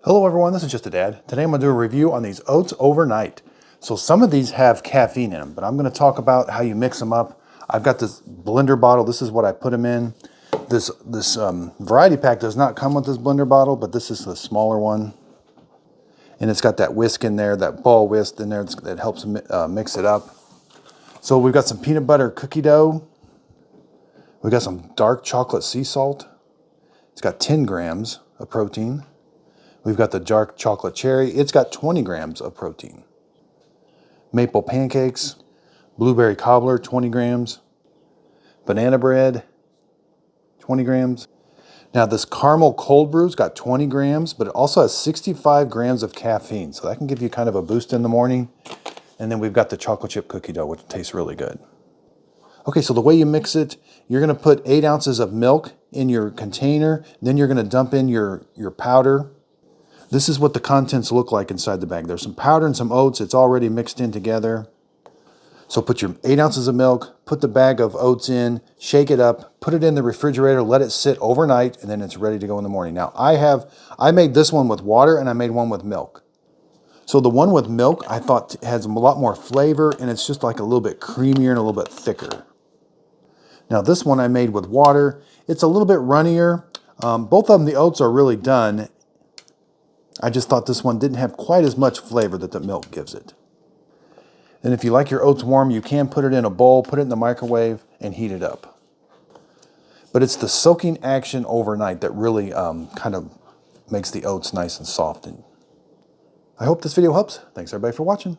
Hello everyone, this is Just a Dad. Today I'm going to do a review on these Oats overnight. So some of these have caffeine in them, but I'm going to talk about how you mix them up. I've got this blender bottle. This is what I put them in. This variety pack does not come with this blender bottle, but this is the smaller one. And it's got that whisk in there, that ball whisk in there that helps mix it up. So we've got some peanut butter cookie dough. We've got some dark chocolate sea salt. It's got 10 grams of protein. We've got the dark chocolate cherry. It's got 20 grams of protein. Maple pancakes, blueberry cobbler, 20 grams. Banana bread, 20 grams. Now this caramel cold brew's got 20 grams, but it also has 65 grams of caffeine. So that can give you kind of a boost in the morning. And then we've got the chocolate chip cookie dough, which tastes really good. Okay, so the way you mix it, you're gonna put 8 ounces of milk in your container. Then you're gonna dump in your powder. This is what the contents look like inside the bag. There's some powder and some oats. It's already mixed in together. So put your 8 ounces of milk, put the bag of oats in, shake it up, put it in the refrigerator, let it sit overnight, and then it's ready to go in the morning. Now I made this one with water and I made one with milk. So the one with milk I thought has a lot more flavor and it's just like a little bit creamier and a little bit thicker. Now this one I made with water. It's a little bit runnier. Both of them, the oats are really done. I just thought this one didn't have quite as much flavor that the milk gives it. And if you like your oats warm, you can put it in a bowl, put it in the microwave, and heat it up. But it's the soaking action overnight that really kind of makes the oats nice and soft. And I hope this video helps. Thanks everybody for watching.